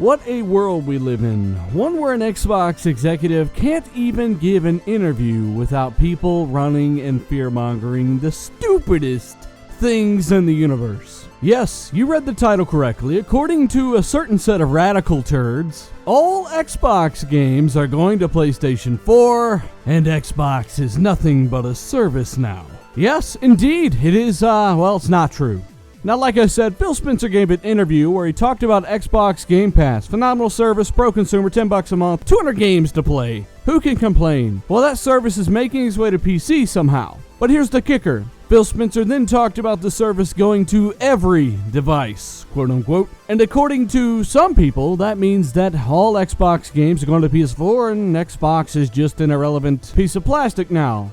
What a world we live in. One where an Xbox executive can't even give an interview without people running and fear-mongering the stupidest things in the universe. Yes, you read the title correctly. According to a certain set of radical turds, all Xbox games are going to PlayStation 4, and Xbox is nothing but a service now. Yes, indeed, it is, well, it's not true. Now, like I said, Phil Spencer gave an interview where he talked about Xbox Game Pass. Phenomenal service, pro-consumer, $10 a month, 200 games to play. Who can complain? Well, that service is making its way to PC somehow. But here's the kicker. Phil Spencer then talked about the service going to every device, quote-unquote. And according to some people, that means that all Xbox games are going to PS4 and Xbox is just an irrelevant piece of plastic now.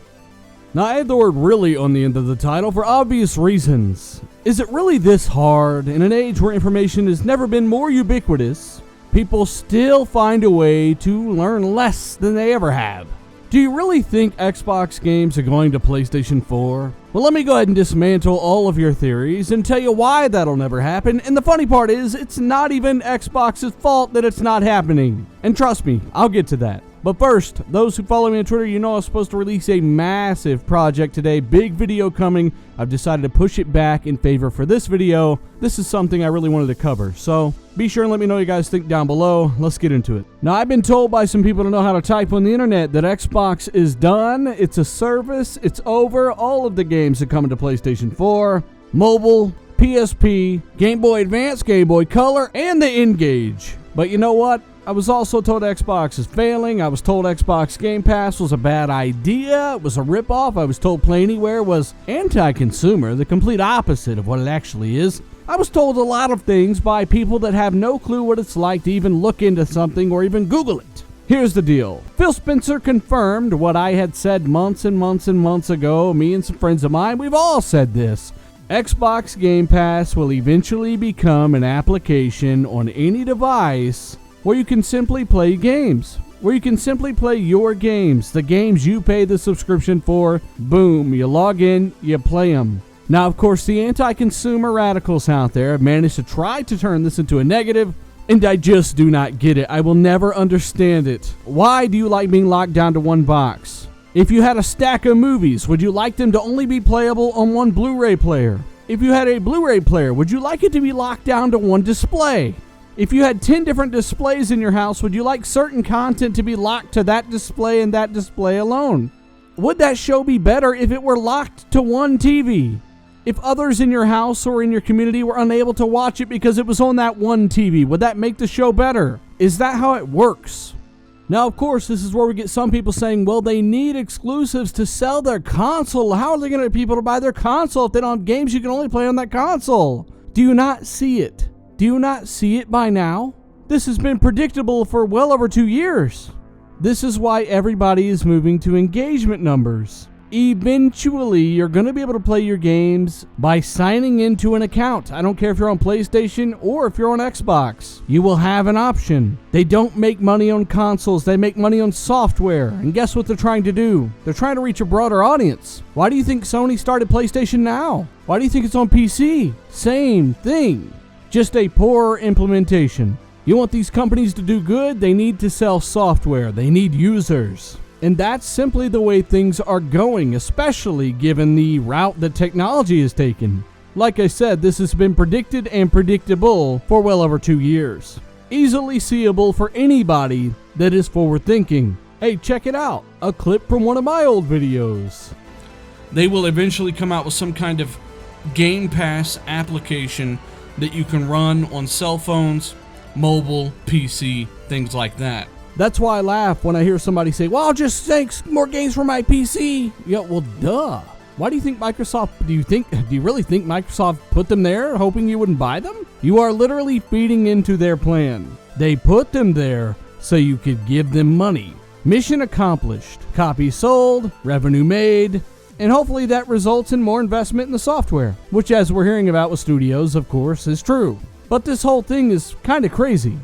Now, I had the word "really" on the end of the title for obvious reasons. Is it really this hard? In an age where information has never been more ubiquitous, people still find a way to learn less than they ever have. Do you really think Xbox games are going to PlayStation 4? Well, let me go ahead and dismantle all of your theories and tell you why that'll never happen. And the funny part is, it's not even Xbox's fault that it's not happening. And trust me, I'll get to that. But first, those who follow me on Twitter, you know I was supposed to release a massive project today. Big video coming. I've decided to push it back in favor for this video. This is something I really wanted to cover. So be sure and let me know what you guys think down below. Let's get into it. Now, I've been told by some people to know how to type on the internet that Xbox is done. It's a service. It's over. All of the games are coming to PlayStation 4, mobile, PSP, Game Boy Advance, Game Boy Color, and the N-Gage. But you know what? I was also told Xbox is failing. I was told Xbox Game Pass was a bad idea. It was a ripoff. I was told Play Anywhere was anti-consumer, the complete opposite of what it actually is. I was told a lot of things by people that have no clue what it's like to even look into something or even Google it. Here's the deal. Phil Spencer confirmed what I had said months and months and months ago. Me and some friends of mine, we've all said this. Xbox Game Pass will eventually become an application on any device where you can simply play games, where you can simply play your games, the games you pay the subscription for. Boom, you log in, you play them. Now, of course, the anti-consumer radicals out there have managed to try to turn this into a negative, and I just do not get it. I will never understand it. Why do you like being locked down to one box? If you had a stack of movies, would you like them to only be playable on one Blu-ray player? If you had a Blu-ray player, would you like it to be locked down to one display? If you had 10 different displays in your house, would you like certain content to be locked to that display and that display alone? Would that show be better if it were locked to one TV? If others in your house or in your community were unable to watch it because it was on that one TV, would that make the show better? Is that how it works? Now, of course, this is where we get some people saying, well, they need exclusives to sell their console. How are they going to get people to buy their console if they don't have games you can only play on that console? Do you not see it? Do you not see it by now? This has been predictable for well over 2 years. This is why everybody is moving to engagement numbers. Eventually, you're going to be able to play your games by signing into an account. I don't care if you're on PlayStation or if you're on Xbox. You will have an option. They don't make money on consoles. They make money on software. And guess what they're trying to do? They're trying to reach a broader audience. Why do you think Sony started PlayStation Now? Why do you think it's on PC? Same thing. Just a poorer implementation. You want these companies to do good? They need to sell software. They need users. And that's simply the way things are going, especially given the route that technology has taken. Like I said, this has been predicted and predictable for well over 2 years. Easily seeable for anybody that is forward-thinking. Hey, check it out. A clip from one of my old videos. They will eventually come out with some kind of Game Pass application that you can run on cell phones, mobile, PC, things like that. That's why I laugh when I hear somebody say, well, I'll just make more games for my PC. Yeah, well, duh. Why do you think Microsoft, do you really think Microsoft put them there hoping you wouldn't buy them? You are literally feeding into their plan. They put them there so you could give them money. Mission accomplished. Copies sold, revenue made, and hopefully that results in more investment in the software, which, as we're hearing about with studios, of course, is true. But this whole thing is kind of crazy.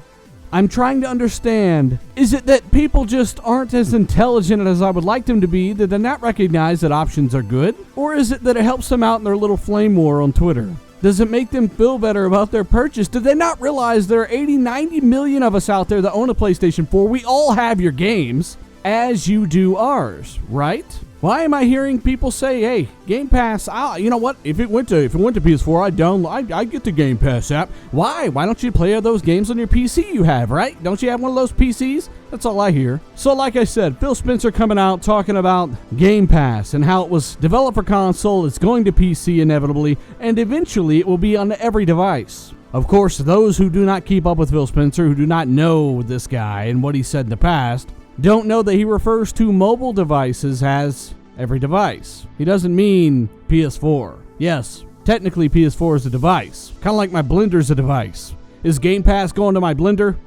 I'm trying to understand, is it that people just aren't as intelligent as I would like them to be, that they not recognize that options are good? Or is it that it helps them out in their little flame war on Twitter? Does it make them feel better about their purchase? Do they not realize there are 80, 90 million of us out there that own a PlayStation 4? We all have your games, as you do ours, right? Why am I hearing people say, hey, Game Pass, you know what? If it went to PS4, I'd get the Game Pass app. Why? Why don't you play those games on your PC you have, right? Don't you have one of those PCs? That's all I hear. So like I said, Phil Spencer coming out talking about Game Pass and how it was developed for console, it's going to PC inevitably, and eventually it will be on every device. Of course, those who do not keep up with Phil Spencer, who do not know this guy and what he said in the past, don't know that he refers to mobile devices as every device. He doesn't mean PS4. Yes, technically PS4 is a device. Kind of like my blender's a device. Is Game Pass going to my blender?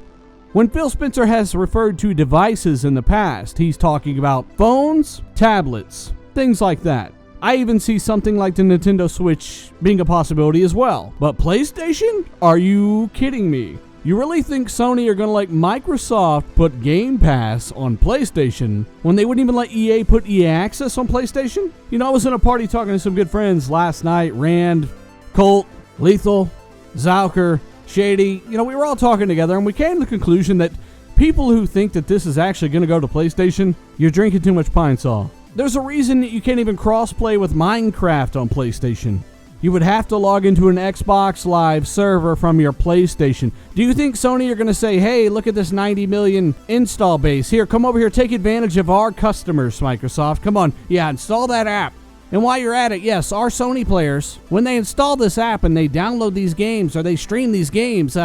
When Phil Spencer has referred to devices in the past, he's talking about phones, tablets, things like that. I even see something like the Nintendo Switch being a possibility as well. But PlayStation? Are you kidding me? You really think Sony are going to let Microsoft put Game Pass on PlayStation when they wouldn't even let EA put EA Access on PlayStation? You know, I was in a party talking to some good friends last night. Rand, Colt, Lethal, Zauker, Shady. You know, we were all talking together and we came to the conclusion that people who think that this is actually going to go to PlayStation, you're drinking too much Pine Sol. There's a reason that you can't even cross-play with Minecraft on PlayStation. You would have to log into an Xbox Live server from your PlayStation. Do you think Sony are going to say, hey, look at this 90 million install base. Here, come over here, take advantage of our customers, Microsoft. Come on, yeah, install that app. And while you're at it, yes, our Sony players, when they install this app and they download these games or they stream these games,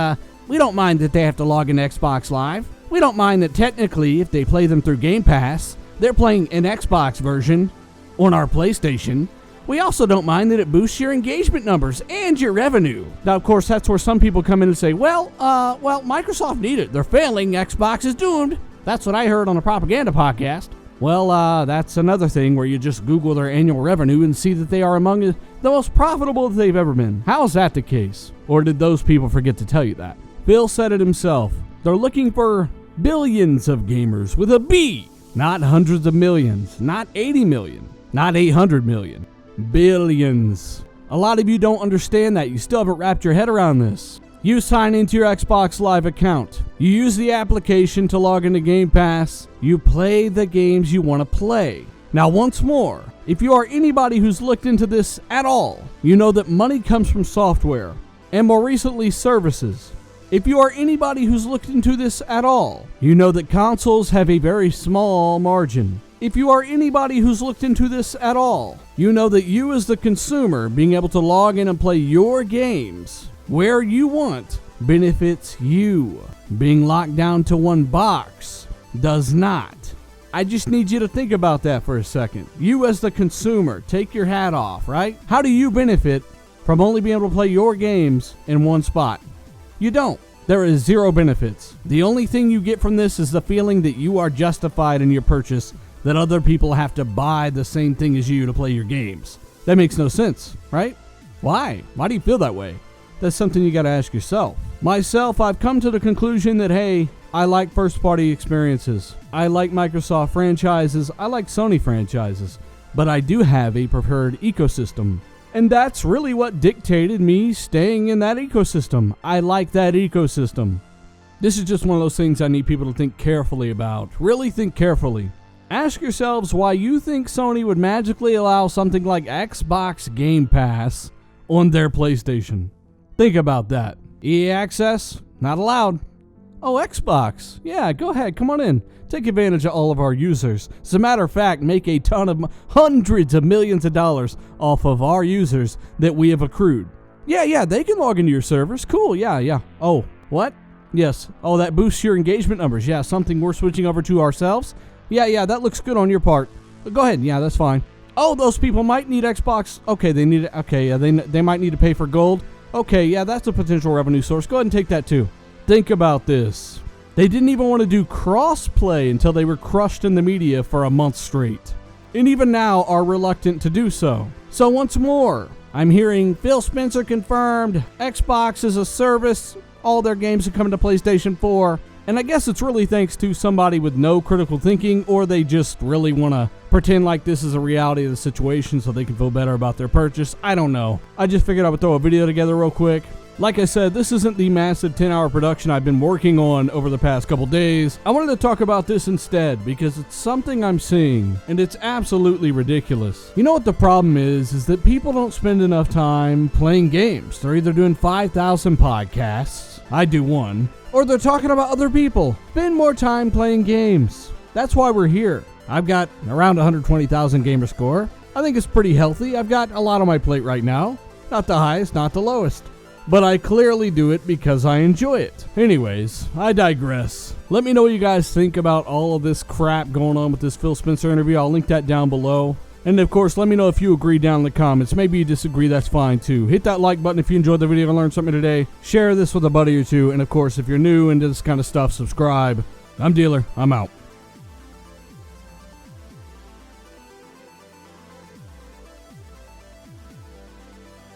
we don't mind that they have to log into Xbox Live. We don't mind that technically, if they play them through Game Pass, they're playing an Xbox version on our PlayStation. We also don't mind that it boosts your engagement numbers and your revenue. Now, of course, that's where some people come in and say, well, Microsoft need it. They're failing. Xbox is doomed. That's what I heard on a propaganda podcast. Well, that's another thing where you just Google their annual revenue and see that they are among the most profitable that they've ever been. How is that the case? Or did those people forget to tell you that? Phil said it himself. They're looking for billions of gamers with a B. Not hundreds of millions. Not 80 million. Not 800 million. Billions. A lot of you don't understand that. You still haven't wrapped your head around this. You sign into your Xbox Live account. You use the application to log into Game Pass. You play the games you want to play. Now, once more, if you are anybody who's looked into this at all, you know that money comes from software, and more recently, services. If you are anybody who's looked into this at all, you know that consoles have a very small margin. If you are anybody who's looked into this at all, you know that you as the consumer being able to log in and play your games where you want benefits you. Being locked down to one box does not. I just need you to think about that for a second. You as the consumer, take your hat off, right? How do you benefit from only being able to play your games in one spot? You don't. There is zero benefits. The only thing you get from this is the feeling that you are justified in your purchase, that other people have to buy the same thing as you to play your games. That makes no sense, right? Why? Why do you feel that way? That's something you got to ask yourself. Myself, I've come to the conclusion that, hey, I like first-party experiences. I like Microsoft franchises. I like Sony franchises. But I do have a preferred ecosystem. And that's really what dictated me staying in that ecosystem. I like that ecosystem. This is just one of those things I need people to think carefully about. Really think carefully. Ask yourselves why you think Sony would magically allow something like Xbox Game Pass on their PlayStation. Think about that. EA Access? Not allowed. Oh, Xbox. Yeah, go ahead. Come on in. Take advantage of all of our users. As a matter of fact, make a ton of hundreds of millions of dollars off of our users that we have accrued. Yeah, they can log into your servers. Cool, yeah. Oh, what? Yes. Oh, that boosts your engagement numbers. Yeah, something we're switching over to ourselves. Yeah, that looks good on your part. Go ahead. Yeah, that's fine. Oh, those people might need Xbox. Okay, they need it. Okay, yeah, they might need to pay for gold. Okay, yeah, that's a potential revenue source. Go ahead and take that too. Think about this. They didn't even want to do cross-play until they were crushed in the media for a month straight. And even now are reluctant to do so. So once more, I'm hearing Phil Spencer confirmed, Xbox is a service, all their games are coming to PlayStation 4. And I guess it's really thanks to somebody with no critical thinking, or they just really want to pretend like this is a reality of the situation so they can feel better about their purchase. I don't know. I just figured I would throw a video together real quick. Like I said, this isn't the massive 10-hour production I've been working on over the past couple days. I wanted to talk about this instead because it's something I'm seeing, and it's absolutely ridiculous. You know what the problem is that people don't spend enough time playing games. They're either doing 5,000 podcasts, I do one, or they're talking about other people. Spend more time playing games. That's why we're here. I've got around 120,000 gamer score. I think it's pretty healthy. I've got a lot on my plate right now. Not the highest, not the lowest. But I clearly do it because I enjoy it. Anyways, I digress. Let me know what you guys think about all of this crap going on with this Phil Spencer interview. I'll link that down below. And of course, let me know if you agree down in the comments. Maybe you disagree, that's fine too. Hit that like button if you enjoyed the video and learned something today. Share this with a buddy or two. And of course, if you're new into this kind of stuff, subscribe. I'm Dealer. I'm out.